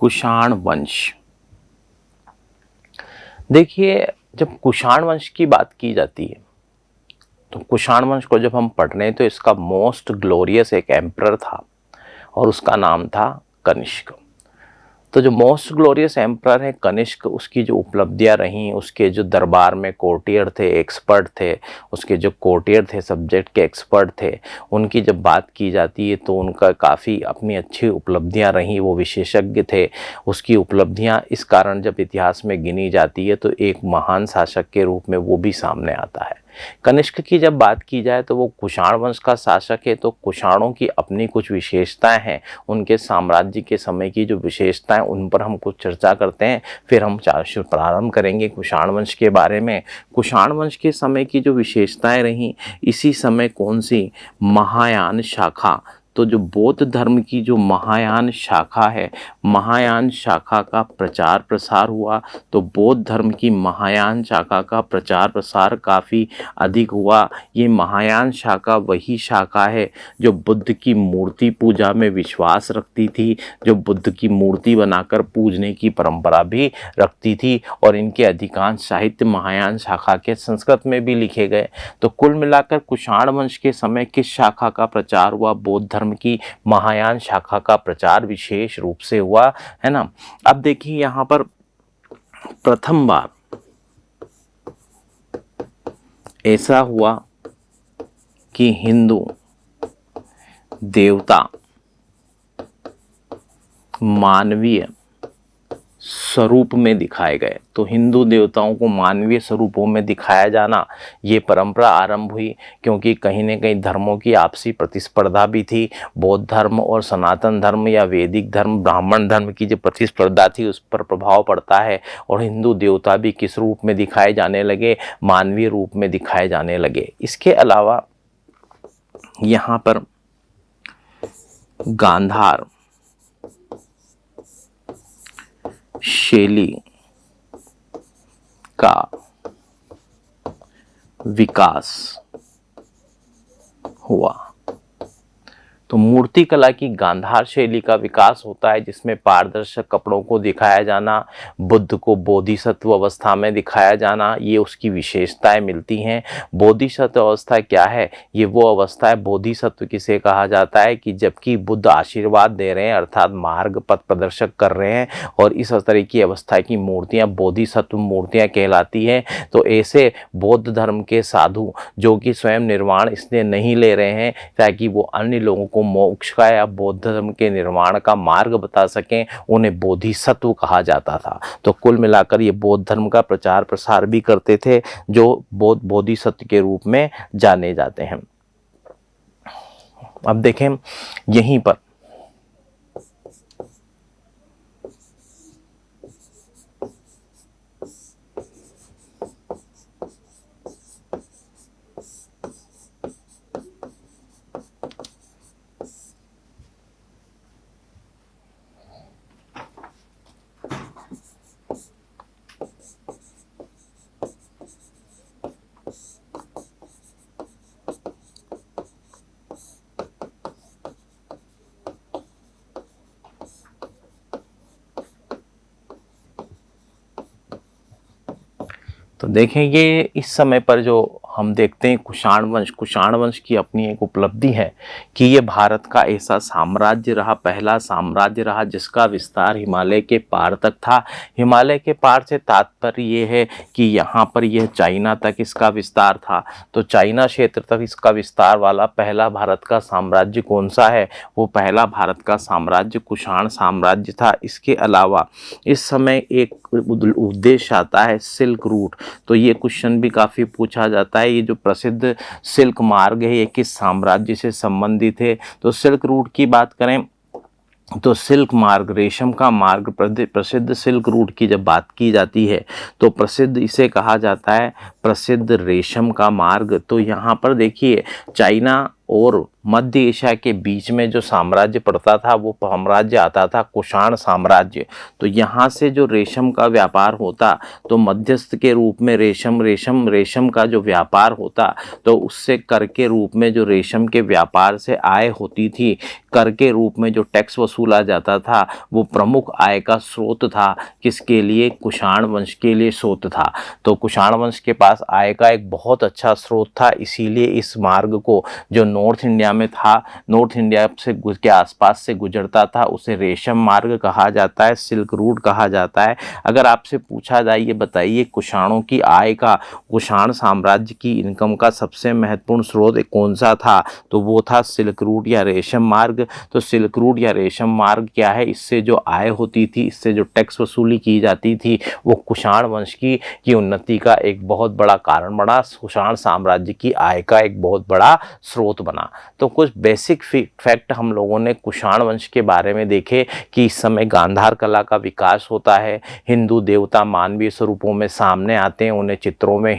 कुषाण वंश। देखिए, जब कुषाण वंश की बात की जाती है तो कुषाण वंश को जब हम पढ़ रहे हैं तो इसका मोस्ट ग्लोरियस एक एम्परर था और उसका नाम था कनिष्क। तो जो मोस्ट ग्लोरियस एम्परर है कनिष्क, उसकी जो उपलब्धियां रहीं, उसके जो दरबार में कोर्टियर थे, एक्सपर्ट थे, उसके जो कोर्टियर थे, सब्जेक्ट के एक्सपर्ट थे, उनकी जब बात की जाती है तो उनका काफ़ी अपनी अच्छी उपलब्धियां रहीं, वो विशेषज्ञ थे। उसकी उपलब्धियां इस कारण जब इतिहास में गिनी जाती है तो एक महान शासक के रूप में वो भी सामने आता है। कनिष्क की जब बात की जाए तो वो कुषाण वंश का शासक है, तो कुषाणों की अपनी कुछ विशेषताएं हैं, उनके साम्राज्य के समय की जो विशेषताएं उन पर हम कुछ चर्चा करते हैं, फिर हम प्रारंभ करेंगे कुषाण वंश के बारे में। कुषाण वंश के समय की जो विशेषताएं रहीं, इसी समय कौन सी महायान शाखा, तो जो बौद्ध धर्म की जो महायान शाखा है, महायान शाखा का प्रचार प्रसार हुआ। तो बौद्ध धर्म की महायान शाखा का प्रचार प्रसार काफ़ी अधिक हुआ। ये महायान शाखा वही शाखा है जो बुद्ध की मूर्ति पूजा में विश्वास रखती थी, जो बुद्ध की मूर्ति बनाकर पूजने की परंपरा भी रखती थी, और इनके अधिकांश साहित्य महायान शाखा के संस्कृत में भी लिखे गए। तो कुल मिलाकर कुषाण वंश के समय किस शाखा का प्रचार हुआ? बौद्ध धर्म की महायान शाखा का प्रचार विशेष रूप से हुआ, है ना। अब देखिए यहाँ पर प्रथम बार ऐसा हुआ कि हिंदू देवता मानवीय स्वरूप में दिखाए गए। तो हिंदू देवताओं को मानवीय स्वरूपों में दिखाया जाना, ये परंपरा आरंभ हुई, क्योंकि कहीं न कहीं धर्मों की आपसी प्रतिस्पर्धा भी थी। बौद्ध धर्म और सनातन धर्म या वैदिक धर्म, ब्राह्मण धर्म की जो प्रतिस्पर्धा थी उस पर प्रभाव पड़ता है, और हिंदू देवता भी किस रूप में दिखाए जाने लगे? मानवीय रूप में दिखाए जाने लगे। इसके अलावा यहाँ पर गांधार शैली का विकास हुआ। तो मूर्ति कला की गांधार शैली का विकास होता है, जिसमें पारदर्शक कपड़ों को दिखाया जाना, बुद्ध को बोधिसत्व अवस्था में दिखाया जाना, ये उसकी विशेषताएं मिलती हैं। बोधिसत्व अवस्था क्या है? ये वो अवस्था है, बोधिसत्व किसे कहा जाता है कि जबकि बुद्ध आशीर्वाद दे रहे हैं, अर्थात मार्ग पथ प्रदर्शक कर रहे हैं, और इस तरह की अवस्था की मूर्तियां बोधिसत्व मूर्तियां कहलाती हैं। तो ऐसे बौद्ध धर्म के साधु जो कि स्वयं निर्वाण इसलिए नहीं ले रहे हैं ताकि वो अन्य लोगों को मोक्ष का या बौद्ध धर्म के निर्माण का मार्ग बता सकें, उन्हें बोधिसत्व कहा जाता था। तो कुल मिलाकर ये बौद्ध धर्म का प्रचार प्रसार भी करते थे, जो बोधिसत्व के रूप में जाने जाते हैं। अब देखें यहीं पर तो देखें, ये इस समय पर जो हम देखते हैं कुषाण वंश की अपनी एक उपलब्धि है कि ये भारत का ऐसा साम्राज्य रहा, पहला साम्राज्य रहा जिसका विस्तार हिमालय के पार तक था। हिमालय के पार से तात्पर्य ये है कि यहाँ पर यह चाइना तक इसका विस्तार था। तो चाइना क्षेत्र तक इसका विस्तार वाला पहला भारत का साम्राज्य कौन सा है? वो पहला भारत का साम्राज्य कुषाण साम्राज्य था। इसके अलावा इस समय एक उद्देश्य आता है सिल्क रूट। तो ये क्वेश्चन भी काफ़ी पूछा जाता है, ये जो प्रसिद्ध सिल्क मार्ग है ये किस साम्राज्य से संबंधित है? तो सिल्क रूट की बात करें तो सिल्क मार्ग, रेशम का मार्ग, प्रसिद्ध सिल्क रूट की जब बात की जाती है तो प्रसिद्ध इसे कहा जाता है प्रसिद्ध रेशम का मार्ग। तो यहाँ पर देखिए चाइना और मध्य एशिया के बीच में जो साम्राज्य पड़ता था वो साम्राज्य आता था कुषाण साम्राज्य। तो यहाँ से जो रेशम का व्यापार होता, तो मध्यस्थ के रूप में रेशम का जो व्यापार होता, तो उससे कर के रूप में जो रेशम के व्यापार से आय होती थी, कर के रूप में जो टैक्स वसूला जाता था, वो प्रमुख आय का स्रोत था। किसके लिए? कुषाण वंश के लिए स्रोत था। तो कुषाण वंश के पास आय का एक बहुत अच्छा स्रोत था, इसीलिए इस मार्ग को जो नॉर्थ इंडिया में था, नॉर्थ इंडिया से के आसपास से गुजरता था, उसे रेशम मार्ग कहा जाता है, सिल्क रूट कहा जाता है। अगर आपसे पूछा जाए ये बताइए कुषाणों की आय का, कुषाण साम्राज्य की इनकम का सबसे महत्वपूर्ण स्रोत कौन सा था, तो वो था सिल्क रूट या रेशम मार्ग। तो सिल्क रूट या रेशम मार्ग क्या है? इससे जो आय होती थी, इससे जो टैक्स वसूली की जाती थी, वो कुषाण वंश की उन्नति का एक बहुत बड़ा कारण बना, कुषाण साम्राज्य की आय का एक बहुत बड़ा स्रोत बना। तो कुछ बेसिक फैक्ट हम लोगों ने कुषाण वंश के बारे में देखे कि इस समय गांधार कला का विकास होता है, हिंदू देवता मानवीय स्वरूपों में सामने आते हैं, उन्हें चित्रों में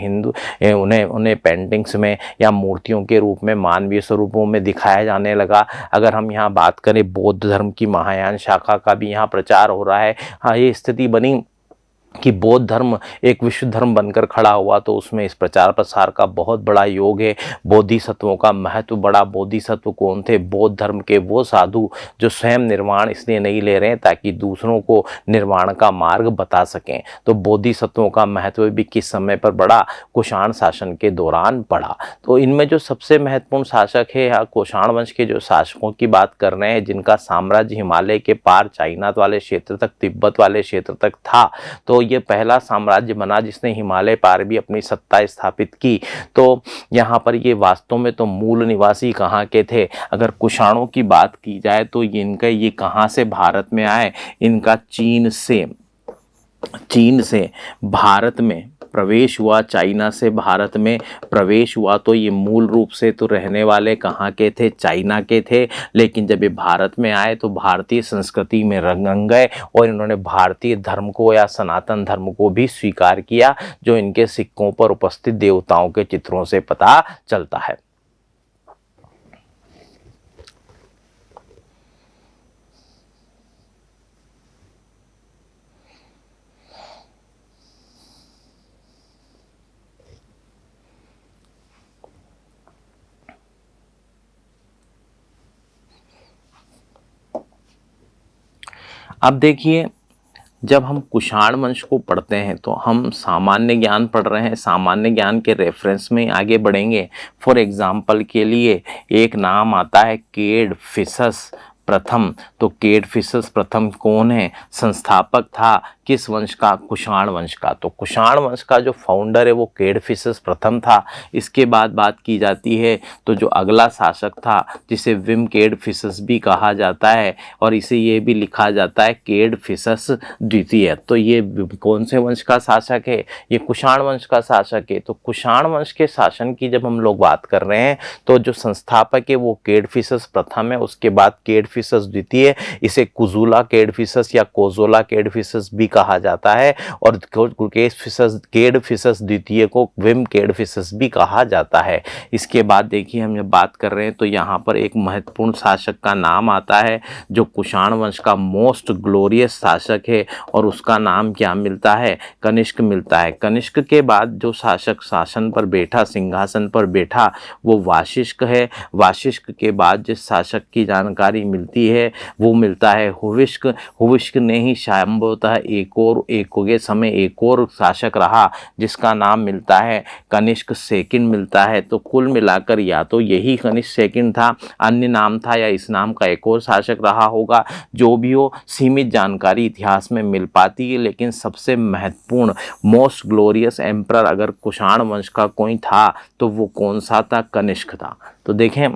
उन्हें पेंटिंग्स में या मूर्तियों के रूप में मानवीय स्वरूपों में दिखाया जाने लगा। अगर हम यहाँ बात करें बौद्ध धर्म की महायान शाखा का भी यहाँ प्रचार हो रहा है। हाँ, ये स्थिति बनी कि बौद्ध धर्म एक विश्व धर्म बनकर खड़ा हुआ, तो उसमें इस प्रचार प्रसार का बहुत बड़ा योग है। बोधिसत्वों का महत्व बड़ा। बोधिसत्व कौन थे? बौद्ध धर्म के वो साधु जो स्वयं निर्वाण इसलिए नहीं ले रहे हैं ताकि दूसरों को निर्वाण का मार्ग बता सकें। तो बोधिसत्वों का महत्व भी किस समय पर बढ़ा? कुषाण शासन के दौरान बढ़ा। तो इनमें जो सबसे महत्वपूर्ण शासक है, कुषाण वंश के जो शासकों की बात कर रहे हैं, जिनका साम्राज्य हिमालय के पार चाइना वाले क्षेत्र तक, तिब्बत वाले क्षेत्र तक था, तो ये पहला साम्राज्य बना जिसने हिमालय पार भी अपनी सत्ता स्थापित की। तो यहाँ पर ये वास्तव में तो मूल निवासी कहाँ के थे? अगर कुषाणों की बात की जाए तो ये कहाँ से भारत में आए? इनका चीन से भारत में प्रवेश हुआ, चाइना से भारत में प्रवेश हुआ। तो ये मूल रूप से तो रहने वाले कहाँ के थे? चाइना के थे। लेकिन जब ये भारत में आए तो भारतीय संस्कृति में रंग गए और इन्होंने भारतीय धर्म को या सनातन धर्म को भी स्वीकार किया, जो इनके सिक्कों पर उपस्थित देवताओं के चित्रों से पता चलता है। अब देखिए, जब हम कुषाण वंश को पढ़ते हैं तो हम सामान्य ज्ञान पढ़ रहे हैं, सामान्य ज्ञान के रेफरेंस में आगे बढ़ेंगे। फॉर एग्जाम्पल के लिए एक नाम आता है केडफिसस प्रथम। तो केडफिसस प्रथम कौन है? संस्थापक था किस वंश का? कुषाण वंश का। तो कुषाण वंश का जो फाउंडर है वो केडफिसस प्रथम था। इसके बाद बात की जाती है तो जो अगला शासक था, जिसे विम केडफिसस भी कहा जाता है और इसे ये भी लिखा जाता है केडफिसस द्वितीय। तो ये कौन से वंश का शासक है? ये कुषाण वंश का शासक है। तो कुषाण वंश के शासन की जब हम लोग बात कर रहे हैं तो जो संस्थापक है वो केडफिसस प्रथम है, उसके बाद केडफिसस द्वितीय, इसे कुजुला केडफिसस या कोजोला केडफिसस भी कहा जाता है, और केडफिसस द्वितीय को विम केडफिसस भी कहा जाता है। इसके बाद देखिए, हम जब बात कर रहे हैं तो यहाँ पर एक महत्वपूर्ण शासक का नाम आता है जो कुषाण वंश का मोस्ट ग्लोरियस शासक है, और उसका नाम क्या मिलता है? कनिष्क मिलता है। कनिष्क के बाद जो शासक शासन पर बैठा, सिंहासन पर बैठा, वो वाशिष्क है। वाशिष्क के बाद जिस शासक की जानकारी मिलती है वो मिलता है हुविष्क। हुविष्क ने ही संभवतः एक और शासक रहा जिसका नाम मिलता है कनिष्क सेकंड मिलता है। तो कुल मिलाकर या तो यही कनिष्क सेकंड था, अन्य नाम था, या इस नाम का एक और शासक रहा होगा। जो भी हो, सीमित जानकारी इतिहास में मिल पाती है, लेकिन सबसे महत्वपूर्ण मोस्ट ग्लोरियस एम्परर अगर कुषाण वंश का कोई था तो वो कौन सा था? कनिष्क था। तो देखें,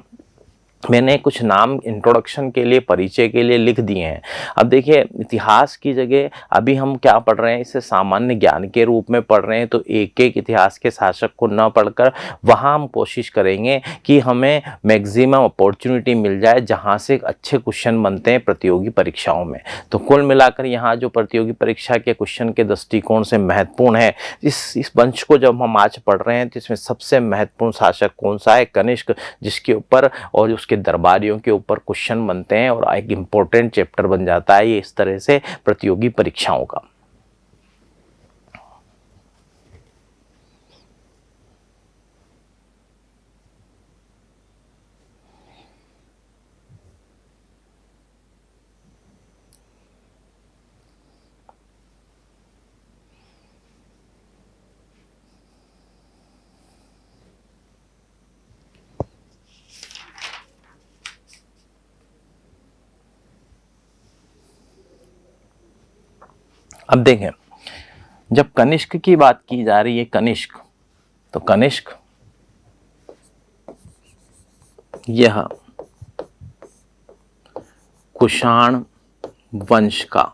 मैंने कुछ नाम इंट्रोडक्शन के लिए, परिचय के लिए लिख दिए हैं। अब देखिए, इतिहास की जगह अभी हम क्या पढ़ रहे हैं, इसे सामान्य ज्ञान के रूप में पढ़ रहे हैं। तो एक एक इतिहास के शासक को न पढ़कर वहाँ हम कोशिश करेंगे कि हमें मैक्सिमम अपॉर्चुनिटी मिल जाए जहाँ से अच्छे क्वेश्चन बनते हैं प्रतियोगी परीक्षाओं में। तो कुल मिलाकर यहाँ जो प्रतियोगी परीक्षा के क्वेश्चन के दृष्टिकोण से महत्वपूर्ण है, इस वंश को जब हम आज पढ़ रहे हैं तो इसमें सबसे महत्वपूर्ण शासक कौन सा है? कनिष्क, जिसके ऊपर और उसके दरबारियों के ऊपर क्वेश्चन बनते हैं और एक इम्पोर्टेंट चैप्टर बन जाता है ये इस तरह से प्रतियोगी परीक्षाओं का। अब देखें, जब कनिष्क की बात की जा रही है, कनिष्क, तो कनिष्क यह कुषाण वंश का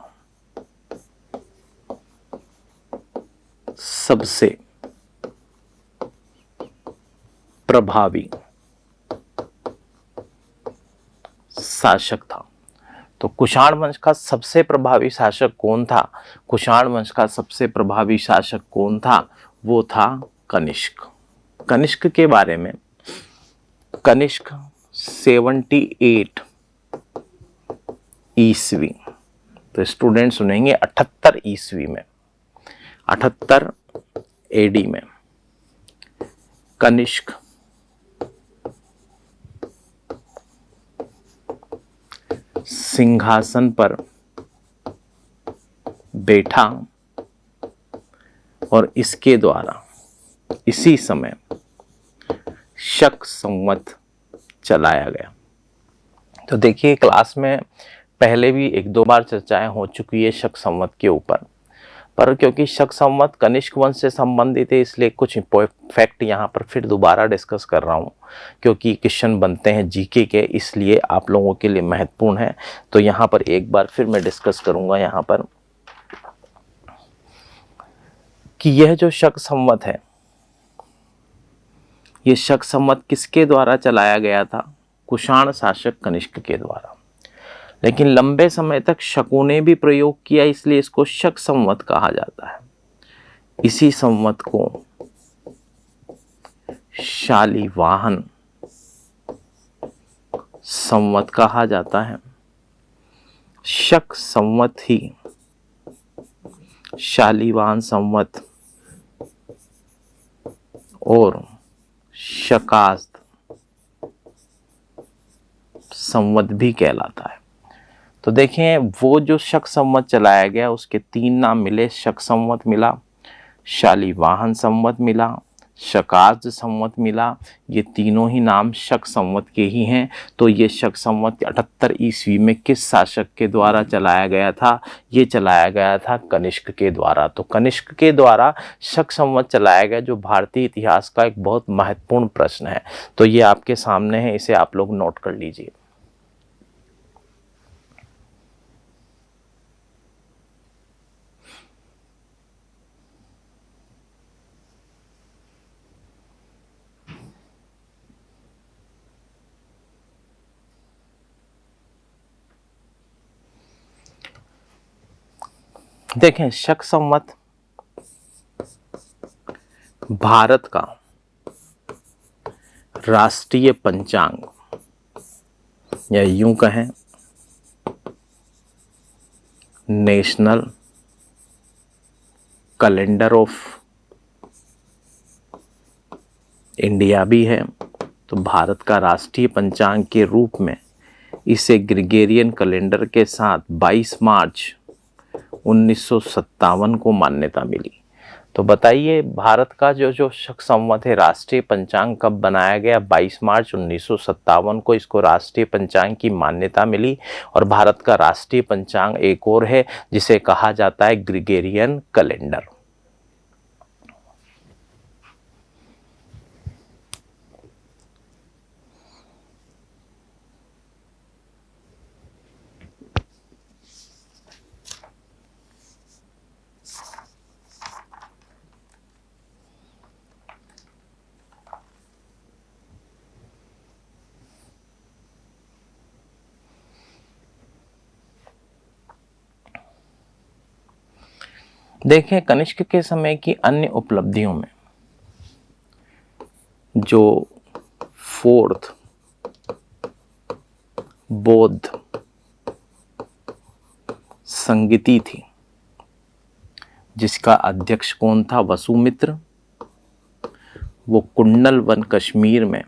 सबसे प्रभावी शासक था। तो कुषाण वंश का सबसे प्रभावी शासक कौन था? कुषाण वंश का सबसे प्रभावी शासक कौन था? वो था कनिष्क। कनिष्क के बारे में, कनिष्क 78 ईस्वी, तो स्टूडेंट सुनेंगे 78 ईस्वी में, 78 एडी में कनिष्क सिंहासन पर बैठा और इसके द्वारा इसी समय शक संवत चलाया गया। तो देखिए, क्लास में पहले भी एक दो बार चर्चाएं हो चुकी है शक संवत के ऊपर, पर क्योंकि शक संवत कनिष्क वंश से संबंधित है इसलिए कुछ फैक्ट यहाँ पर फिर दोबारा डिस्कस कर रहा हूँ, क्योंकि क्वेश्चन बनते हैं जीके के, इसलिए आप लोगों के लिए महत्वपूर्ण है। तो यहाँ पर एक बार फिर मैं डिस्कस करूँगा यहाँ पर कि यह जो शक संवत है, ये शक संवत किसके द्वारा चलाया गया था? कुषाण शासक कनिष्क के द्वारा। लेकिन लंबे समय तक शकों ने भी प्रयोग किया, इसलिए इसको शक संवत कहा जाता है। इसी संवत को शालिवाहन संवत कहा जाता है। शक संवत ही शालिवाहन संवत और शकास्त संवत भी कहलाता है। तो देखें, वो जो शक संवत चलाया गया उसके 3 नाम मिले। शक संवत मिला, शालिवाहन संवत मिला, शकास्त संवत मिला। ये तीनों ही नाम शक संवत के ही हैं। तो ये शक संवत 78 ईस्वी में किस शासक के द्वारा चलाया गया था? ये चलाया गया था कनिष्क के द्वारा। तो कनिष्क के द्वारा शक संवत चलाया गया, जो भारतीय इतिहास का एक बहुत महत्वपूर्ण प्रश्न है। तो ये आपके सामने है, इसे आप लोग नोट कर लीजिए। देखें, शक संवत भारत का राष्ट्रीय पंचांग, या यूं कहें नेशनल कैलेंडर ऑफ इंडिया भी है। तो भारत का राष्ट्रीय पंचांग के रूप में इसे ग्रेगोरियन कैलेंडर के साथ 22 मार्च 1957 को मान्यता मिली। तो बताइए, भारत का जो शक संवत है, राष्ट्रीय पंचांग कब बनाया गया? 22 मार्च 1957 को इसको राष्ट्रीय पंचांग की मान्यता मिली। और भारत का राष्ट्रीय पंचांग एक और है जिसे कहा जाता है ग्रेगोरियन कैलेंडर। देखें कनिष्क के समय की अन्य उपलब्धियों में जो फोर्थ बौद्ध संगीति थी, जिसका अध्यक्ष कौन था? वसुमित्र। वो कुंडल वन कश्मीर में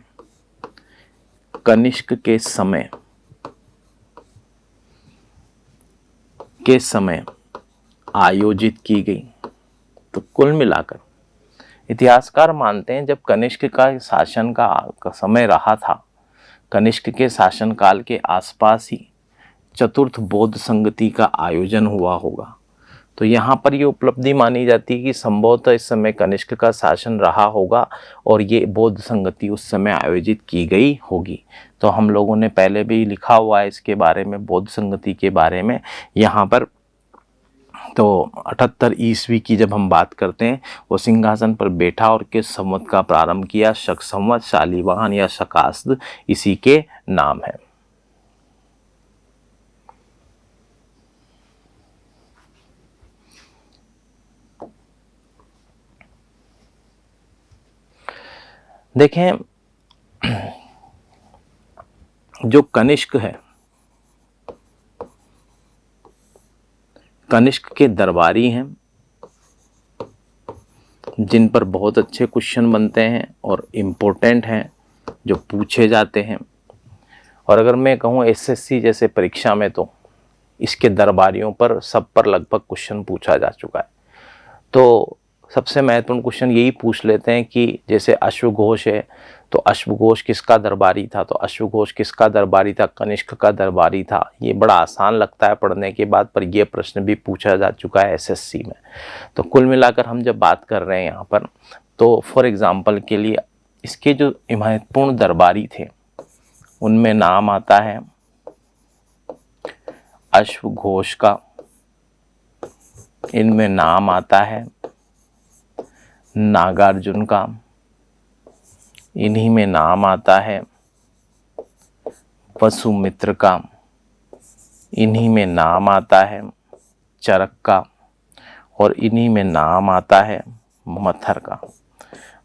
कनिष्क के समय आयोजित की गई। तो कुल मिलाकर इतिहासकार मानते हैं जब कनिष्क का शासन का समय रहा था, कनिष्क के शासनकाल के आसपास ही चतुर्थ बौद्ध संगति का आयोजन हुआ होगा। तो यहाँ पर ये उपलब्धि मानी जाती है कि संभवतः इस समय कनिष्क का शासन रहा होगा और ये बौद्ध संगति उस समय आयोजित की गई होगी। तो हम लोगों ने पहले भी लिखा हुआ है इसके बारे में, बौद्ध संगति के बारे में। यहाँ पर तो 78 ईस्वी की जब हम बात करते हैं, वो सिंहासन पर बैठा और किस संवत का प्रारंभ किया? शक संवत, शालिवाहन या शकास्द इसी के नाम है। देखें जो कनिष्क है, कनिष्क के दरबारी हैं जिन पर बहुत अच्छे क्वेश्चन बनते हैं और इम्पोर्टेंट हैं, जो पूछे जाते हैं। और अगर मैं कहूँ एसएससी जैसे परीक्षा में तो इसके दरबारियों पर सब पर लगभग क्वेश्चन पूछा जा चुका है। तो सबसे महत्वपूर्ण क्वेश्चन यही पूछ लेते हैं कि जैसे अश्वघोष है, तो अश्वघोष किसका दरबारी था? तो अश्वघोष किसका दरबारी था? कनिष्क का दरबारी था। ये बड़ा आसान लगता है पढ़ने के बाद, पर यह प्रश्न भी पूछा जा चुका है एसएससी में। तो कुल मिलाकर हम जब बात कर रहे हैं यहाँ पर, तो फॉर एग्जाम्पल के लिए इसके जो महत्वपूर्ण दरबारी थे उनमें नाम आता है अश्वघोष का, इनमें नाम आता है नागार्जुन का, इन्हीं में नाम आता है वसुमित्र का, इन्हीं में नाम आता है चरक का, और इन्हीं में नाम आता है मथर का।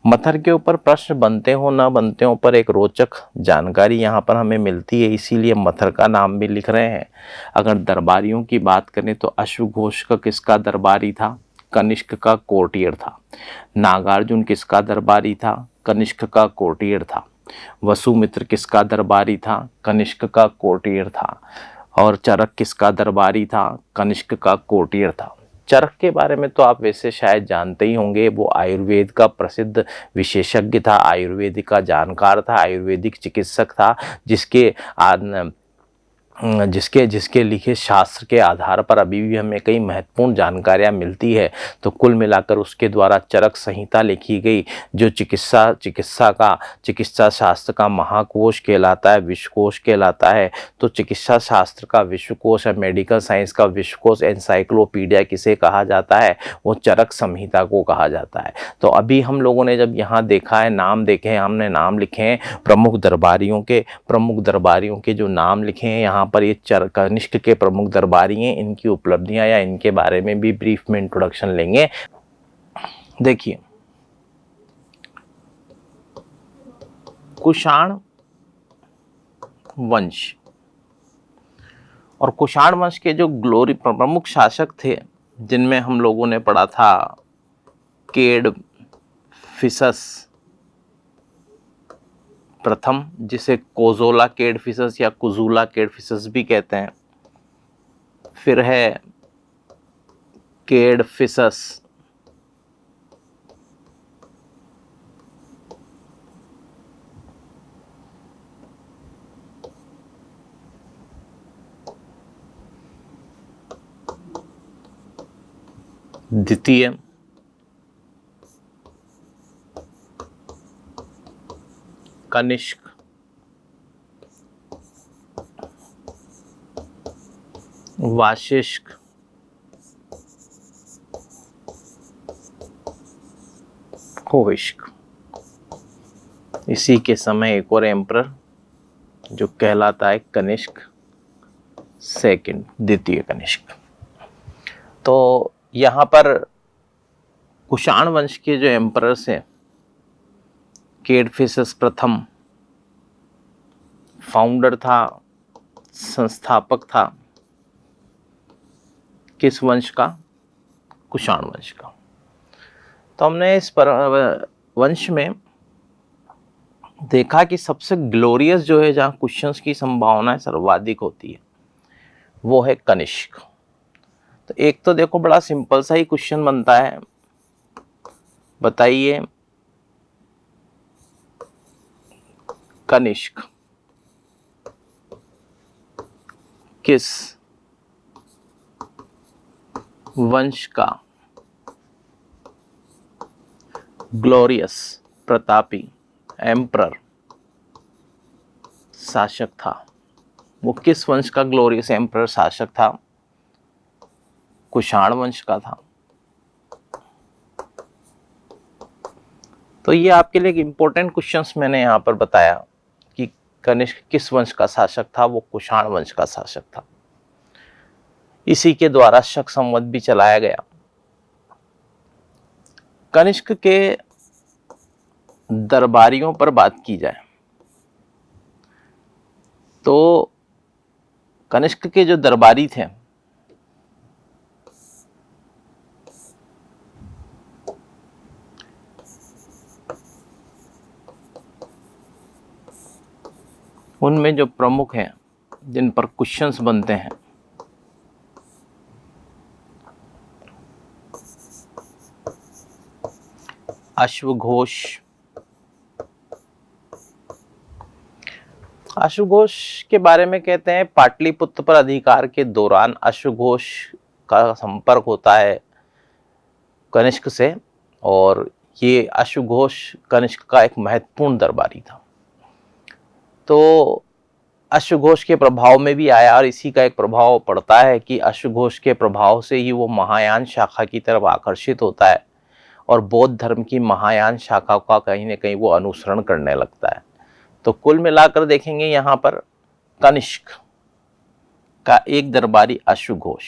मथर के ऊपर प्रश्न बनते हो ना बनते हो पर एक रोचक जानकारी यहाँ पर हमें मिलती है, इसीलिए मथर का नाम भी लिख रहे हैं। अगर दरबारियों की बात करें तो अश्वघोष का किसका दरबारी था? कनिष्क का कोर्टियर था। नागार्जुन किसका दरबारी था? कनिष्क का कोर्टियर था। वसुमित्र किसका दरबारी था? कनिष्क का कोर्टियर था। और चरक किसका दरबारी था? कनिष्क का कोर्टियर था। चरक के बारे में तो आप वैसे शायद जानते ही होंगे, वो आयुर्वेद का प्रसिद्ध विशेषज्ञ था, आयुर्वेद का जानकार था, आयुर्वेदिक चिकित्सक था, जिसके लिखे शास्त्र के आधार पर अभी भी हमें कई महत्वपूर्ण जानकारियाँ मिलती है। तो कुल मिलाकर उसके द्वारा चरक संहिता लिखी गई, जो चिकित्सा शास्त्र का महाकोश कहलाता है, विश्वकोश कहलाता है। तो चिकित्सा शास्त्र का विश्वकोश है, मेडिकल साइंस का विश्वकोश, एनसाइक्लोपीडिया किसे कहा जाता है? वो चरक संहिता को कहा जाता है। तो अभी हम लोगों ने जब यहाँ देखा है, नाम देखे हैं, हमने नाम लिखे हैं प्रमुख दरबारियों के जो नाम लिखे हैं यहाँ पर, ये कनिष्क के प्रमुख दरबारी हैं। इनकी उपलब्धियां या इनके बारे में भी ब्रीफ में इंट्रोडक्शन लेंगे। देखिए कुषाण वंश, और कुषाण वंश के जो प्रमुख शासक थे जिनमें हम लोगों ने पढ़ा था केडफिसस प्रथम, जिसे कोजोला केडफिसस या कुजूला केडफिसस भी कहते हैं। फिर है केडफिसस द्वितीय, कनिष्क, वाशिष्क, कोविष्क। इसी के समय एक और एम्परर जो कहलाता है कनिष्क सेकंड, द्वितीय कनिष्क। तो यहाँ पर कुषाण वंश के जो एम्परर्स हैं, केडफिसस प्रथम फाउंडर था, संस्थापक था किस वंश का? कुषाण वंश का। तो हमने इस वंश में देखा कि सबसे ग्लोरियस जो है, जहाँ क्वेश्चंस की संभावना सर्वाधिक होती है, वो है कनिष्क। तो एक तो देखो बड़ा सिंपल सा ही क्वेश्चन बनता है, बताइए कनिष्क किस वंश का ग्लोरियस प्रतापी एम्परर शासक था? वो किस वंश का ग्लोरियस एम्परर शासक था? कुषाण वंश का था। तो ये आपके लिए एक इंपॉर्टेंट क्वेश्चंस मैंने यहाँ पर बताया कि कनिष्क किस वंश का शासक था? वो कुषाण वंश का शासक था। इसी के द्वारा शक संवत भी चलाया गया। कनिष्क के दरबारियों पर बात की जाए तो कनिष्क के जो दरबारी थे, उनमें जो प्रमुख हैं जिन पर क्वेश्चंस बनते हैं, अश्वघोष। अश्वघोष के बारे में कहते हैं पाटलिपुत्र पर अधिकार के दौरान अश्वघोष का संपर्क होता है कनिष्क से, और ये अश्वघोष कनिष्क का एक महत्वपूर्ण दरबारी था। तो अश्वघोष के प्रभाव में भी आया, और इसी का एक प्रभाव पड़ता है कि अश्वघोष के प्रभाव से ही वो महायान शाखा की तरफ आकर्षित होता है और बौद्ध धर्म की महायान शाखा का कहीं ना कहीं वो अनुसरण करने लगता है। तो कुल मिलाकर देखेंगे यहाँ पर कनिष्क का एक दरबारी अश्वघोष।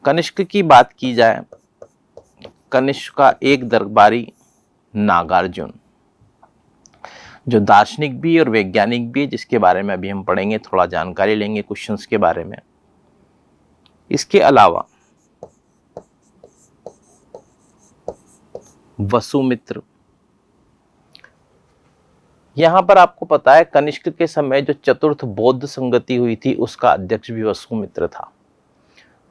कनिष्क की बात की जाए, कनिष्क का एक दरबारी नागार्जुन, जो दार्शनिक भी और वैज्ञानिक भी, जिसके बारे में अभी हम पढ़ेंगे, थोड़ा जानकारी लेंगे क्वेश्चंस के बारे में। इसके अलावा वसुमित्र, यहां पर आपको पता है कनिष्क के समय जो चतुर्थ बौद्ध संगति हुई थी उसका अध्यक्ष भी वसुमित्र था।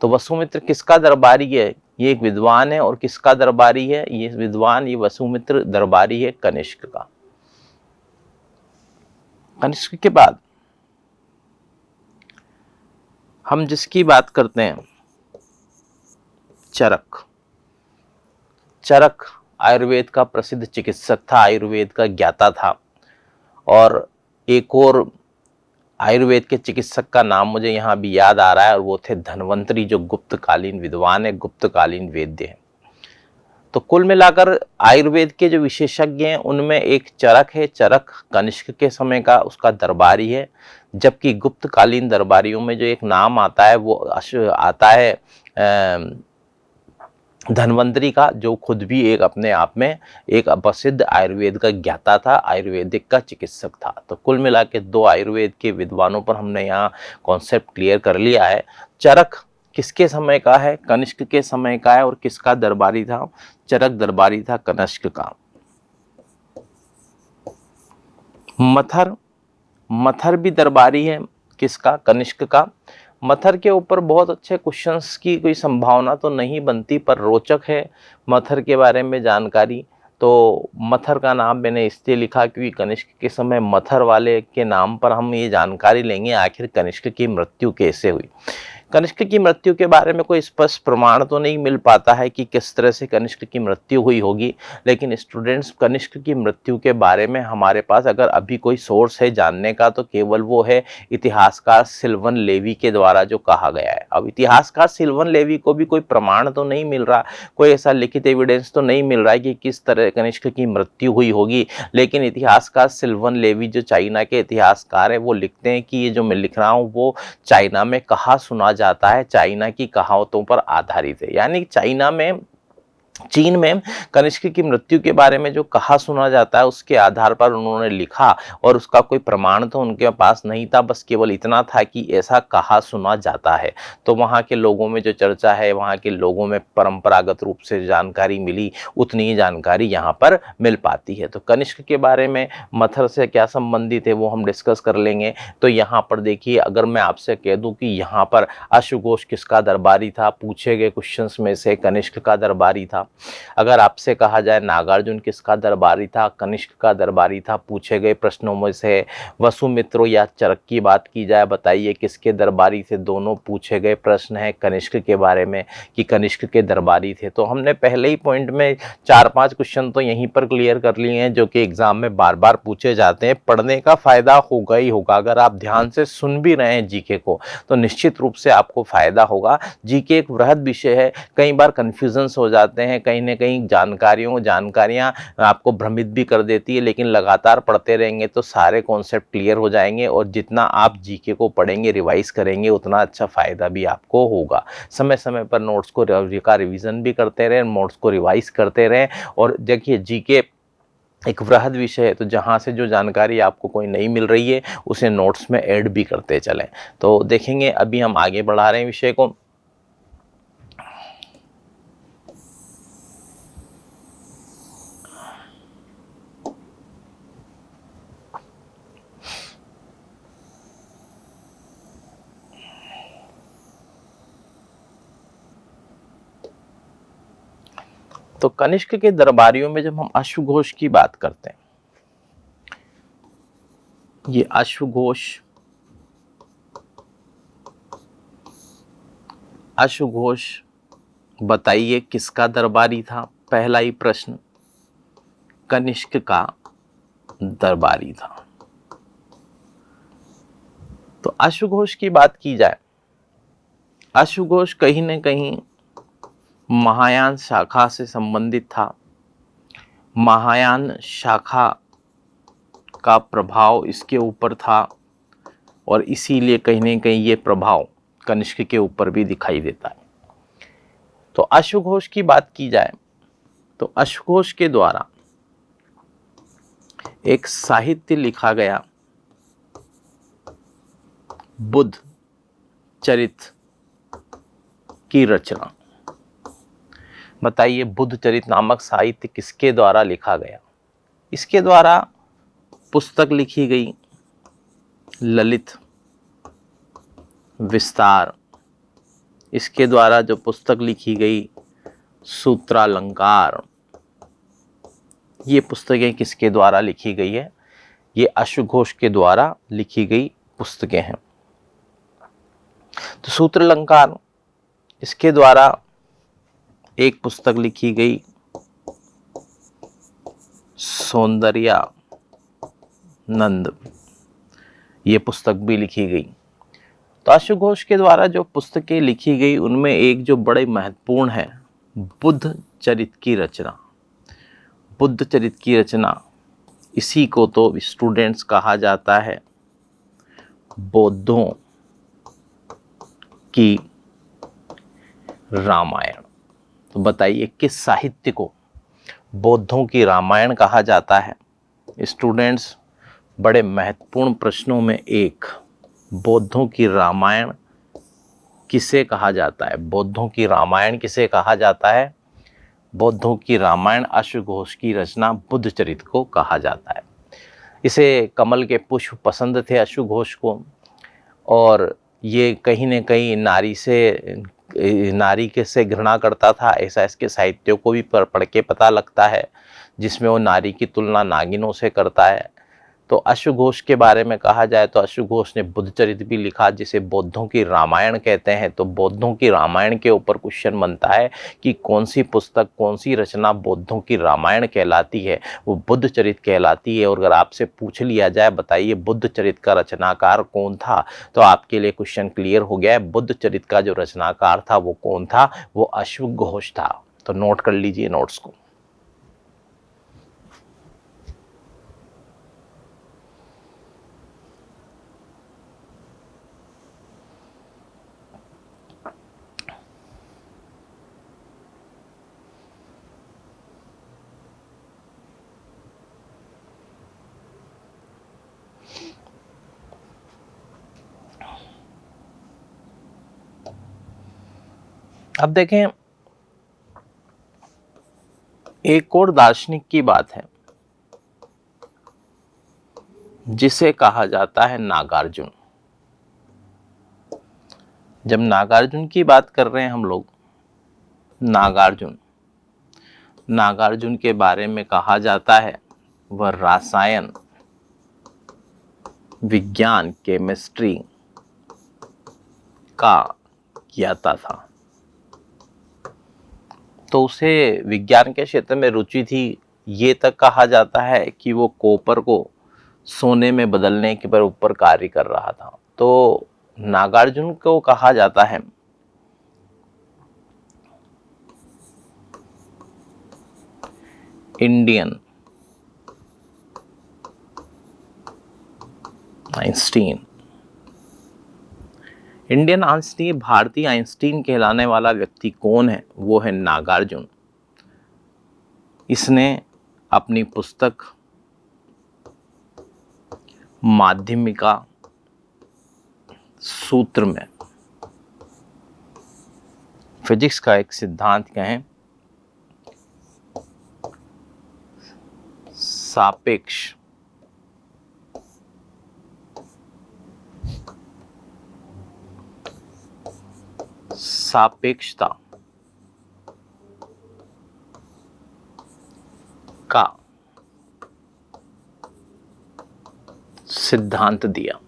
तो वसुमित्र किसका दरबारी है? ये एक विद्वान है। और किसका दरबारी है ये विद्वान? ये वसुमित्र दरबारी है कनिष्क का। कनिष्क के बाद हम जिसकी बात करते हैं, चरक। चरक आयुर्वेद का प्रसिद्ध चिकित्सक था, आयुर्वेद का ज्ञाता था। और एक और आयुर्वेद के चिकित्सक का नाम मुझे यहाँ भी याद आ रहा है, और वो थे धन्वंतरी, जो गुप्तकालीन विद्वान है, गुप्तकालीन वैद्य है। तो कुल मिलाकर आयुर्वेद के जो विशेषज्ञ हैं उनमें एक चरक है। चरक कनिष्क के समय का उसका दरबारी है। जबकि गुप्तकालीन दरबारियों में जो एक नाम आता है वो आता है धन्वंतरी का, जो खुद भी एक अपने आप में एक प्रसिद्ध आयुर्वेद का ज्ञाता था, आयुर्वेदिक का चिकित्सक था। तो कुल मिला के दो आयुर्वेद के विद्वानों पर हमने यहाँ कॉन्सेप्ट क्लियर कर लिया है। चरक किसके समय का है? कनिष्क के समय का है। और किसका दरबारी था? चरक दरबारी था कनिष्क का। मथर, मथर भी दरबारी है किसका? कनिष्क का। मथर के ऊपर बहुत अच्छे क्वेश्चंस की कोई संभावना तो नहीं बनती, पर रोचक है मथर के बारे में जानकारी। तो मथर का नाम मैंने इसलिए लिखा क्योंकि कनिष्क के समय मथर वाले के नाम पर हम ये जानकारी लेंगे आखिर कनिष्क की मृत्यु कैसे हुई। कनिष्क की मृत्यु के बारे में कोई स्पष्ट प्रमाण तो नहीं मिल पाता है कि किस तरह से कनिष्क की मृत्यु हुई होगी, लेकिन स्टूडेंट्स कनिष्क की मृत्यु के बारे में हमारे पास अगर अभी कोई सोर्स है जानने का तो केवल वो है इतिहासकार सिल्वन लेवी के द्वारा जो कहा गया है। अब इतिहासकार सिल्वन लेवी को भी कोई प्रमाण तो नहीं मिल रहा, कोई ऐसा लिखित एविडेंस तो नहीं मिल रहा है कि किस तरह कनिष्क की मृत्यु हुई होगी, लेकिन इतिहासकार सिल्वन लेवी जो चाइना के इतिहासकार है वो लिखते हैं कि ये जो मैं लिख रहा हूँ वो चाइना में कहा सुना जाता है, चाइना की कहावतों पर आधारित है। यानी चाइना में चीन में कनिष्क की मृत्यु के बारे में जो कहा सुना जाता है उसके आधार पर उन्होंने लिखा, और उसका कोई प्रमाण तो उनके पास नहीं था, बस केवल इतना था कि ऐसा कहा सुना जाता है। तो वहाँ के लोगों में जो चर्चा है, वहाँ के लोगों में परंपरागत रूप से जानकारी मिली, उतनी ही जानकारी यहाँ पर मिल पाती है। तो कनिष्क के बारे में मत्सर से क्या संबंधित है वो हम डिस्कस कर लेंगे। तो यहाँ पर देखिए, अगर मैं आपसे कह दूं कि यहाँ पर अश्वघोष किसका दरबारी था, पूछे गए क्वेश्चंस में से कनिष्क का दरबारी था। अगर आपसे कहा जाए नागार्जुन किसका दरबारी था, कनिष्क का दरबारी था, पूछे गए प्रश्नों में से वसुमित्रो या चरक की बात की जाए, बताइए किसके दरबारी थे, दोनों पूछे गए प्रश्न है कनिष्क के बारे में कि कनिष्क के दरबारी थे। तो हमने पहले ही पॉइंट में 4-5 क्वेश्चन तो यहीं पर क्लियर कर लिए हैं जो कि एग्जाम में बार बार पूछे जाते हैं। पढ़ने का फायदा होगा ही होगा, अगर आप ध्यान से सुन भी रहे हैं जीके को तो निश्चित रूप से आपको फायदा होगा। जीके एक वृहद विषय है, कई बार कन्फ्यूजन्स हो जाते हैं, कहीं ना कहीं जानकारियां आपको भ्रमित भी कर देती है, लेकिन लगातार पढ़ते रहेंगे तो सारे कॉन्सेप्ट क्लियर हो जाएंगे, और जितना आप जीके को पढ़ेंगे, रिवाइज करेंगे, उतना अच्छा फायदा भी आपको होगा। समय समय पर नोट्स को का रिवीजन भी करते रहें, नोट्स को रिवाइज करते रहें। और देखिए, जीके एक वृहद विषय है, तो जहाँ से जो जानकारी आपको कोई नहीं मिल रही है उसे नोट्स में ऐड भी करते चलें। तो देखेंगे, अभी हम आगे बढ़ा रहे हैं विषय को। तो कनिष्क के दरबारियों में जब हम अश्वघोष की बात करते हैं, ये अश्वघोष बताइए किसका दरबारी था, पहला ही प्रश्न कनिष्क का दरबारी था। तो अश्वघोष की बात की जाए, अश्वघोष कहीं न कहीं महायान शाखा से संबंधित था। महायान शाखा का प्रभाव इसके ऊपर था, और इसीलिए कहीं न कहीं ये प्रभाव कनिष्क के ऊपर भी दिखाई देता है। तो अश्वघोष की बात की जाए तो अश्वघोष के द्वारा एक साहित्य लिखा गया, बुद्ध चरित की रचना। बताइए, बुद्ध चरित नामक साहित्य किसके द्वारा लिखा गया? इसके द्वारा पुस्तक लिखी गई ललित विस्तार, इसके द्वारा जो पुस्तक लिखी गई सूत्रालंकार, ये पुस्तकें किसके द्वारा लिखी गई है? ये अश्वघोष के द्वारा लिखी गई पुस्तकें हैं। तो सूत्रालंकार, इसके द्वारा एक पुस्तक लिखी गई सौंदर्यानंद, ये पुस्तक भी लिखी गई। तो अश्वघोष के द्वारा जो पुस्तकें लिखी गई उनमें एक जो बड़े महत्वपूर्ण है, बुद्ध चरित की रचना। बुद्ध चरित की रचना, इसी को तो स्टूडेंट्स कहा जाता है बौद्धों की रामायण। तो बताइए, किस साहित्य को बौद्धों की रामायण कहा जाता है? स्टूडेंट्स, बड़े महत्वपूर्ण प्रश्नों में एक, बौद्धों की रामायण किसे कहा जाता है? बौद्धों की रामायण किसे कहा जाता है? बौद्धों की रामायण अश्वघोष की रचना बुद्ध चरित को कहा जाता है। इसे कमल के पुष्प पसंद थे अश्वघोष को, और ये कहीं न कहीं नारी के से घृणा करता था, ऐसा इसके साहित्यों को भी पढ़ के पता लगता है, जिसमें वो नारी की तुलना नागिनों से करता है। तो अश्वघोष के बारे में कहा जाए तो अश्वघोष ने बुद्धचरित भी लिखा, जिसे बौद्धों की रामायण कहते हैं। तो बौद्धों की रामायण के ऊपर क्वेश्चन बनता है कि कौन सी पुस्तक, कौन सी रचना बौद्धों की रामायण कहलाती है? वो बुद्धचरित कहलाती है। और अगर आपसे पूछ लिया जाए, बताइए बुद्धचरित का रचनाकार कौन था, तो आपके लिए क्वेश्चन क्लियर हो गया है। बुद्धचरित का जो रचनाकार था वो कौन था? वो अश्वघोष था। तो नोट कर लीजिए नोट्स को। अब देखें, एक और दार्शनिक की बात है जिसे कहा जाता है नागार्जुन। जब नागार्जुन की बात कर रहे हैं हम लोग, नागार्जुन के बारे में कहा जाता है वह रसायन विज्ञान केमिस्ट्री का ज्ञाता था। तो उसे विज्ञान के क्षेत्र में रुचि थी, ये तक कहा जाता है कि वो कॉपर को सोने में बदलने के ऊपर कार्य कर रहा था। तो नागार्जुन को कहा जाता है इंडियन आइंस्टीन। इंडियन आइंस्टीन, भारतीय आइंस्टीन कहलाने वाला व्यक्ति कौन है? वो है नागार्जुन। इसने अपनी पुस्तक माध्यमिका सूत्र में फिजिक्स का एक सिद्धांत कहें, सापेक्षता का सिद्धांत दिया।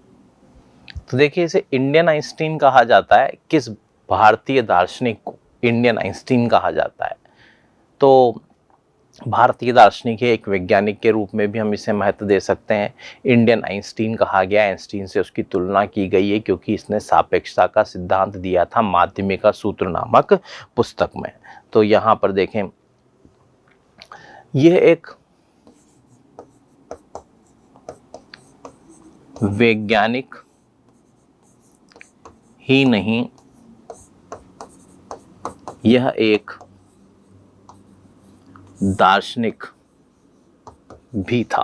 तो देखिए, इसे इंडियन आइंस्टीन कहा जाता है। किस भारतीय दार्शनिक को इंडियन आइंस्टीन कहा जाता है? तो भारतीय दार्शनिक है, एक वैज्ञानिक के रूप में भी हम इसे महत्व दे सकते हैं। इंडियन आइंस्टीन कहा गया, आइंस्टीन से उसकी तुलना की गई है क्योंकि इसने सापेक्षता का सिद्धांत दिया था माध्यमिका सूत्र नामक पुस्तक में। तो यहाँ पर देखें, यह एक वैज्ञानिक ही नहीं, यह एक दार्शनिक भी था।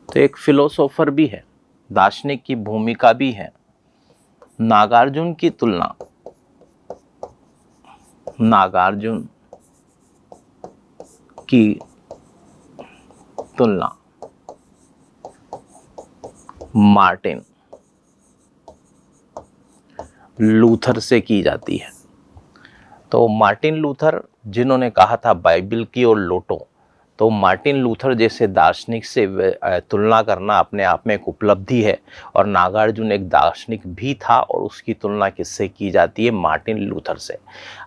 तो एक फिलोसोफर भी है, दार्शनिक की भूमिका भी है। नागार्जुन की तुलना मार्टिन लूथर से की जाती है। तो मार्टिन लूथर जिन्होंने कहा था बाइबल की ओर लौटो, तो मार्टिन लूथर जैसे दार्शनिक से तुलना करना अपने आप में एक उपलब्धि है। और नागार्जुन एक दार्शनिक भी था और उसकी तुलना किससे की जाती है? मार्टिन लूथर से।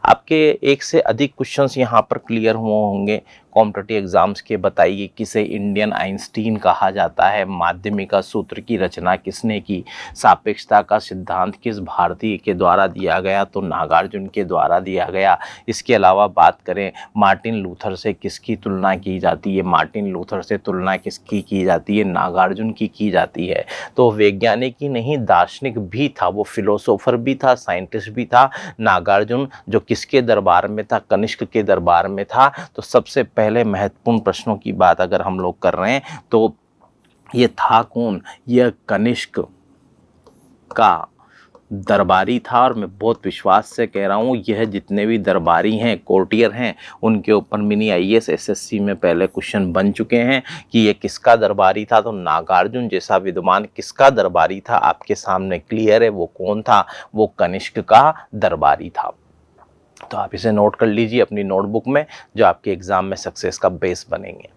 आपके एक से अधिक क्वेश्चंस यहाँ पर क्लियर हुए होंगे कॉम्पिटिटिव एग्जाम्स के। बताइए, किसे इंडियन आइंस्टीन कहा जाता है? माध्यमिका सूत्र की रचना किसने की? सापेक्षता का सिद्धांत किस भारतीय के द्वारा दिया गया? तो नागार्जुन के द्वारा दिया गया। इसके अलावा बात करें मार्टिन लूथर से किसकी तुलना की जाती है? मार्टिन लूथर से तुलना किसकी की जाती है? नागार्जुन की जाती है। तो वैज्ञानिक ही नहीं, दार्शनिक भी था, वो फिलोसोफर भी था, साइंटिस्ट भी था नागार्जुन, जो किसके दरबार में था? कनिष्क के दरबार में था। तो सबसे पहले महत्वपूर्ण प्रश्नों की बात अगर हम लोग कर रहे हैं तो ये था कौन? यह कनिष्क का दरबारी था। और मैं बहुत विश्वास से कह रहा हूँ, यह जितने भी दरबारी हैं, कोर्टियर हैं, उनके ऊपर मिनी आईएएस एसएससी में पहले क्वेश्चन बन चुके हैं कि ये किसका दरबारी था। तो नागार्जुन जैसा विद्वान किसका दरबारी था? आपके सामने क्लियर है, वो कौन था? वो कनिष्क का दरबारी था। तो आप इसे नोट कर लीजिए अपनी नोटबुक में, जो आपके एग्जाम में सक्सेस का बेस बनेंगे।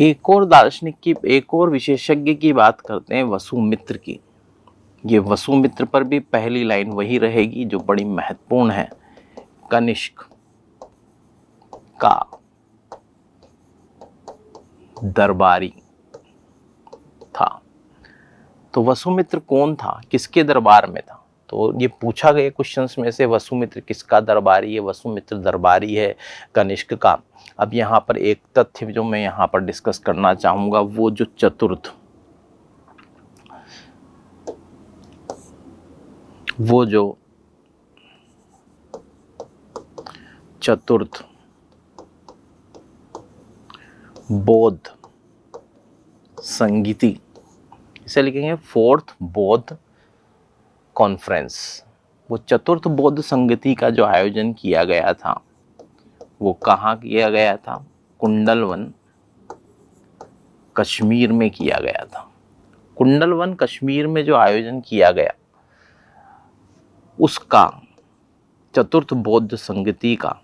एक और दार्शनिक की, एक और विशेषज्ञ की बात करते हैं, वसुमित्र की। ये वसुमित्र पर भी पहली लाइन वही रहेगी जो बड़ी महत्वपूर्ण है, कनिष्क का दरबारी था। तो वसुमित्र कौन था? किसके दरबार में था? तो ये पूछा गया क्वेश्चंस में से वसुमित्र किसका दरबारी है? वसुमित्र दरबारी है कनिष्क का। अब यहाँ पर एक तथ्य जो मैं यहाँ पर डिस्कस करना चाहूँगा, वो जो चतुर्थ बौद्ध संगीति, इसे लिखेंगे फोर्थ बौद्ध कॉन्फ्रेंस। वो चतुर्थ बौद्ध संगति का जो आयोजन किया गया था वो कहाँ किया गया था? कुंडलवन कश्मीर में किया गया था। कुंडलवन कश्मीर में जो आयोजन किया गया उसका चतुर्थ बौद्ध संगति का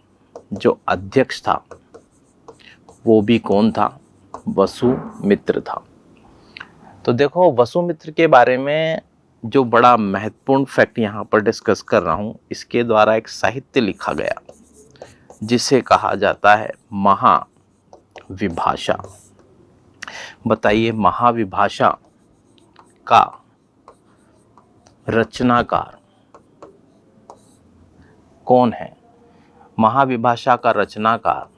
जो अध्यक्ष था वो भी कौन था? वसुमित्र था। तो देखो, वसुमित्र के बारे में जो बड़ा महत्वपूर्ण फैक्ट यहाँ पर डिस्कस कर रहा हूँ, इसके द्वारा एक साहित्य लिखा गया जिसे कहा जाता है महाविभाषा। बताइए, महाविभाषा का रचनाकार कौन है? महाविभाषा का रचनाकार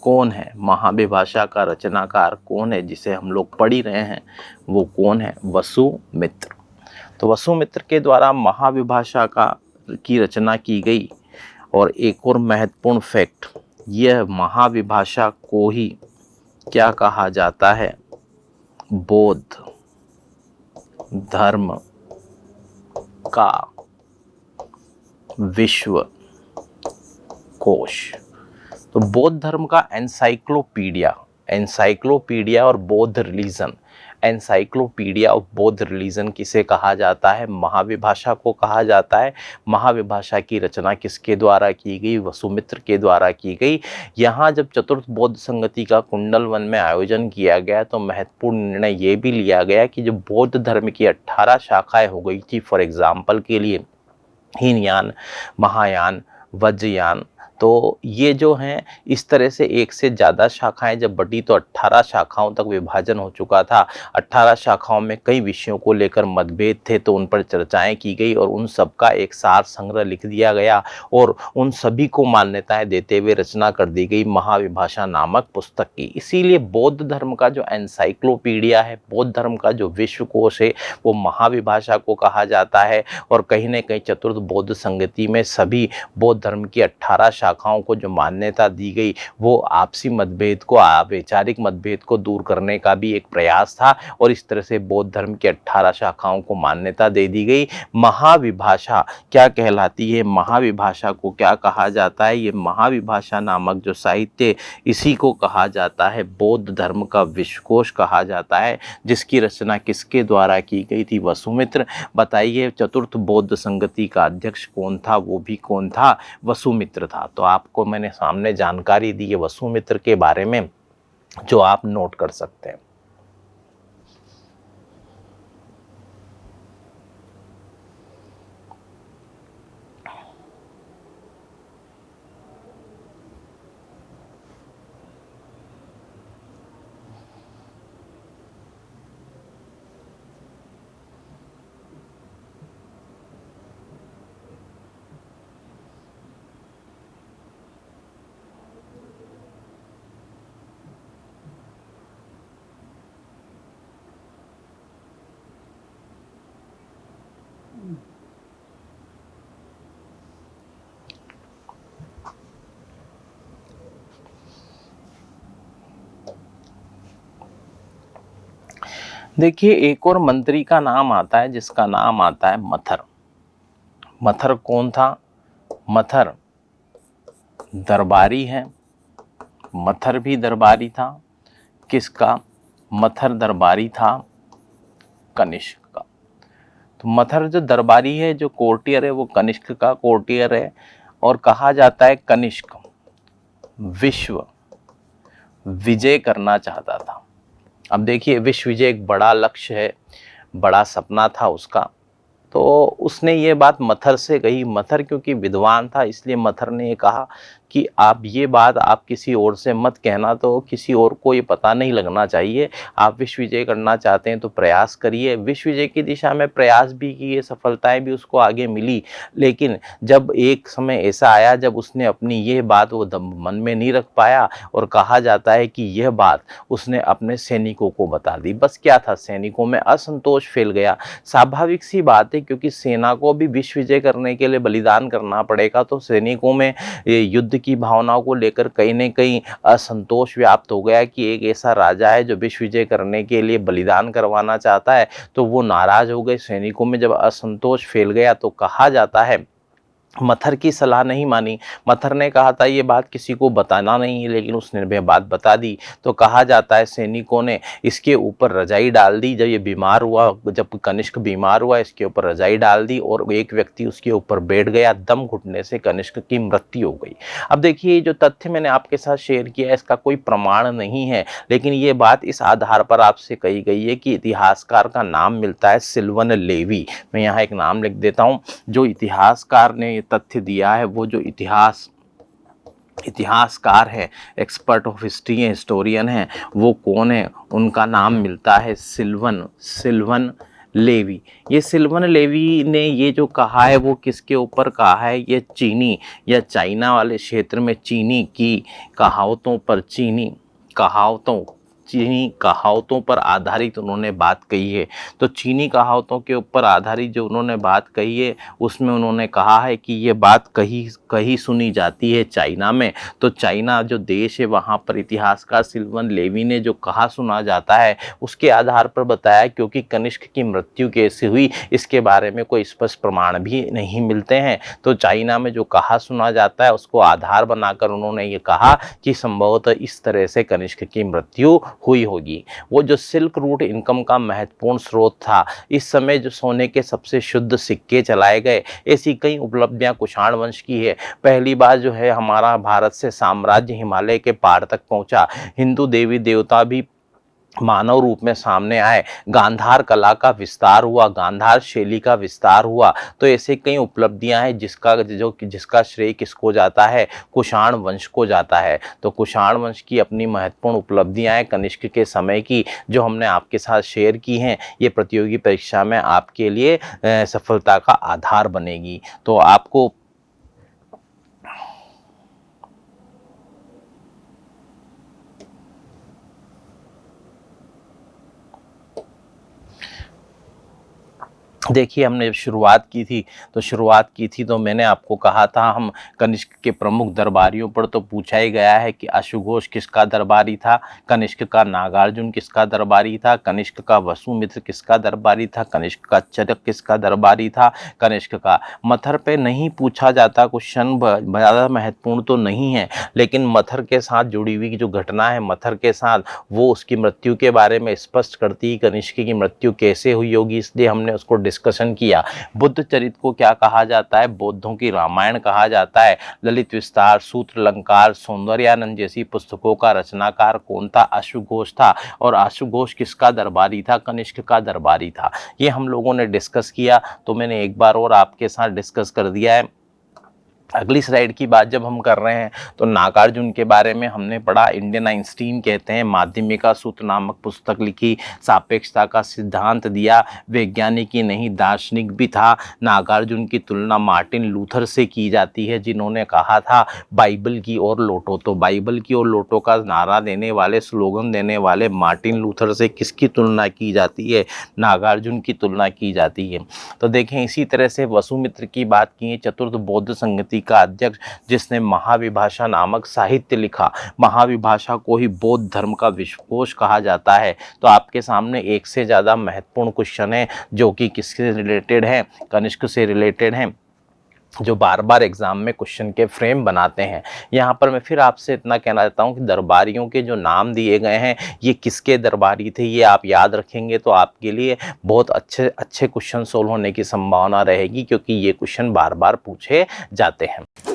कौन है? महाविभाषा का रचनाकार कौन है जिसे हम लोग पढ़ ही रहे हैं, वो कौन है? वसुमित्र। तो वसुमित्र के द्वारा महाविभाषा की रचना की गई। और एक और महत्वपूर्ण फैक्ट, यह महाविभाषा को ही क्या कहा जाता है? बौद्ध धर्म का विश्व कोश। तो बौद्ध धर्म का एनसाइक्लोपीडिया और बौद्ध रिलीजन, एनसाइक्लोपीडिया ऑफ बौद्ध रिलीजन किसे कहा जाता है? महाविभाषा को कहा जाता है। महाविभाषा की रचना किसके द्वारा की गई? वसुमित्र के द्वारा की गई। यहाँ जब चतुर्थ बौद्ध संगति का कुंडलवन में आयोजन किया गया तो महत्वपूर्ण निर्णय ये भी लिया गया कि जो बौद्ध धर्म की 18 शाखाएं हो गई थी, फॉर एग्जाम्पल के लिए हीनयान, महायान, वज्रयान, तो ये जो हैं इस तरह से एक से ज़्यादा शाखाएं जब बटी तो 18 शाखाओं तक विभाजन हो चुका था। 18 शाखाओं में कई विषयों को लेकर मतभेद थे, तो उन पर चर्चाएं की गई और उन सब का एक सार संग्रह लिख दिया गया और उन सभी को मान्यताएं देते हुए रचना कर दी गई महाविभाषा नामक पुस्तक की। इसीलिए बौद्ध धर्म का जो एनसाइक्लोपीडिया है, बौद्ध धर्म का जो विश्वकोश है, वो महाविभाषा को कहा जाता है। और कहीं न कहीं चतुर्थ बौद्ध संगति में सभी बौद्ध धर्म की 18 शाखाओं को जो मान्यता दी गई वो आपसी मतभेद को, वैचारिक मतभेद को दूर करने का भी एक प्रयास था और इस तरह से बौद्ध धर्म की 18 शाखाओं को मान्यता दे दी गई। महाविभाषा क्या कहलाती है? महाविभाषा को क्या कहा जाता है? ये महाविभाषा नामक जो साहित्य, इसी को कहा जाता है बौद्ध धर्म का विश्वकोश कहा जाता है, जिसकी रचना किसके द्वारा की गई थी? वसुमित्र। बताइए, चतुर्थ बौद्ध संगति का अध्यक्ष कौन था? वो भी कौन था? वसुमित्र था। तो आपको मैंने सामने जानकारी दी है वसुमित्र के बारे में, जो आप नोट कर सकते हैं। देखिए, एक और मंत्री का नाम आता है जिसका नाम आता है मथर। मथर कौन था? मथर दरबारी है। मथर भी दरबारी था। किसका? मथर दरबारी था कनिष्क का। तो मथर जो दरबारी है, जो कोर्टियर है, वो कनिष्क का कोर्टियर है और कहा जाता है कनिष्क विश्व विजय करना चाहता था। अब देखिए, विश्व विजय एक बड़ा लक्ष्य है, बड़ा सपना था उसका। तो उसने ये बात मथर से कही। मथर क्योंकि विद्वान था, इसलिए मथर ने ये कहा कि आप ये बात आप किसी और से मत कहना, तो किसी और को ये पता नहीं लगना चाहिए। आप विश्व विजय करना चाहते हैं तो प्रयास करिए। विश्व विजय की दिशा में प्रयास भी किए, सफलताएं भी उसको आगे मिली, लेकिन जब एक समय ऐसा आया जब उसने अपनी यह बात वो मन में नहीं रख पाया, और कहा जाता है कि यह बात उसने अपने सैनिकों को बता दी। बस क्या था, सैनिकों में असंतोष फैल गया। स्वाभाविक सी बात है, क्योंकि सेना को भी विश्व विजय करने के लिए बलिदान करना पड़ेगा, तो सैनिकों में युद्ध की भावनाओं को लेकर कहीं न कहीं असंतोष व्याप्त हो गया कि एक ऐसा राजा है जो विश्व विजय करने के लिए बलिदान करवाना चाहता है। तो वो नाराज हो गए। सैनिकों में जब असंतोष फैल गया तो कहा जाता है मथर की सलाह नहीं मानी। मथर ने कहा था ये बात किसी को बताना नहीं है, लेकिन उसने वह बात बता दी। तो कहा जाता है सैनिकों ने इसके ऊपर रजाई डाल दी। जब ये बीमार हुआ, जब कनिष्क बीमार हुआ, इसके ऊपर रजाई डाल दी और एक व्यक्ति उसके ऊपर बैठ गया। दम घुटने से कनिष्क की मृत्यु हो गई। अब देखिए, जो तथ्य मैंने आपके साथ शेयर किया है इसका कोई प्रमाण नहीं है, लेकिन ये बात इस आधार पर आपसे कही गई है कि इतिहासकार का नाम मिलता है सिल्वन लेवी। मैं यहाँ एक नाम लिख देता हूँ। जो इतिहासकार ने तथ्य दिया है, वो जो इतिहासकार है, एक्सपर्ट ऑफ हिस्ट्री है, हिस्टोरियन है, वो कौन है, उनका नाम मिलता है सिल्वन लेवी। ये सिल्वन लेवी ने ये जो कहा है वो किसके ऊपर कहा है, ये चीनी या चाइना वाले क्षेत्र में चीनी की कहावतों पर, चीनी कहावतों पर आधारित उन्होंने बात कही है। तो चीनी कहावतों के ऊपर आधारित जो उन्होंने बात कही है, उसमें उन्होंने कहा है कि ये बात कही सुनी जाती है चाइना में। तो चाइना जो देश है, वहाँ पर इतिहासकार सिल्वन लेवी ने जो कहा सुना जाता है, उसके आधार पर बताया। क्योंकि कनिष्क की मृत्यु कैसे हुई इसके बारे में कोई स्पष्ट प्रमाण भी नहीं मिलते हैं, तो चाइना में जो कहा सुना जाता है उसको आधार बनाकर उन्होंने ये कहा कि संभवतः इस तरह से कनिष्क की मृत्यु हुई होगी। वो जो सिल्क रूट इनकम का महत्वपूर्ण स्रोत था, इस समय जो सोने के सबसे शुद्ध सिक्के चलाए गए, ऐसी कई उपलब्धियां कुषाण वंश की है। पहली बार जो है हमारा भारत से साम्राज्य हिमालय के पार तक पहुंचा। हिंदू देवी देवता भी मानव रूप में सामने आए। गांधार कला का विस्तार हुआ, गांधार शैली का विस्तार हुआ। तो ऐसे कई उपलब्धियां हैं जिसका श्रेय किसको जाता है, कुषाण वंश को जाता है। तो कुषाण वंश की अपनी महत्वपूर्ण उपलब्धियां हैं कनिष्क के समय की, जो हमने आपके साथ शेयर की हैं। ये प्रतियोगी परीक्षा में आपके लिए सफलता का आधार बनेगी। तो आपको देखिए, हमने जब शुरुआत की थी तो मैंने आपको कहा था, हम कनिष्क के प्रमुख दरबारियों पर तो पूछा ही गया है कि अश्वघोष किसका दरबारी था, कनिष्क का नागार्जुन किसका दरबारी था, कनिष्क का वसुमित्र किसका दरबारी था, कनिष्क का चरक किसका दरबारी था, कनिष्क का मथर पे नहीं पूछा जाता। क्वेश्चन ज़्यादा महत्वपूर्ण तो नहीं है, लेकिन मथर के साथ जुड़ी हुई जो घटना है, मथर के साथ, वो उसकी मृत्यु के बारे में स्पष्ट करती है। कनिष्क की मृत्यु कैसे हुई होगी, इसलिए हमने उसको डिस्कशन किया। बुद्ध चरित्र को क्या कहा जाता है, बौद्धों की रामायण कहा जाता है। ललित विस्तार, सूत्र अलंकार, सौंदर्यानंद जैसी पुस्तकों का रचनाकार कौन था, अश्वघोष था। और अश्वघोष किसका दरबारी था, कनिष्क का दरबारी था। ये हम लोगों ने डिस्कस किया, तो मैंने एक बार और आपके साथ डिस्कस कर दिया है। अगली स्लाइड की बात जब हम कर रहे हैं तो नागार्जुन के बारे में हमने पढ़ा। इंडियन आइंस्टीन कहते हैं, माध्यमिका सूत्र नामक पुस्तक लिखी, सापेक्षता का सिद्धांत दिया, वैज्ञानिक ही नहीं दार्शनिक भी था। नागार्जुन की तुलना मार्टिन लूथर से की जाती है, जिन्होंने कहा था बाइबल की ओर लौटो। तो बाइबल की ओर लौटो का नारा देने वाले, स्लोगन देने वाले मार्टिन लूथर से किसकी तुलना की जाती है, नागार्जुन की तुलना की जाती है। तो देखें, इसी तरह से वसुमित्र की बात की, चतुर्थ बौद्ध संगति का अध्यक्ष, जिसने महाविभाषा नामक साहित्य लिखा। महाविभाषा को ही बौद्ध धर्म का विश्वकोश कहा जाता है। तो आपके सामने एक से ज़्यादा महत्वपूर्ण क्वेश्चन है जो कि किससे रिलेटेड है, कनिष्क से रिलेटेड हैं, जो बार बार एग्जाम में क्वेश्चन के फ्रेम बनाते हैं। यहाँ पर मैं फिर आपसे इतना कहना चाहता हूँ कि दरबारियों के जो नाम दिए गए हैं, ये किसके दरबारी थे, ये आप याद रखेंगे तो आपके लिए बहुत अच्छे क्वेश्चन सोल्व होने की संभावना रहेगी, क्योंकि ये क्वेश्चन बार बार पूछे जाते हैं।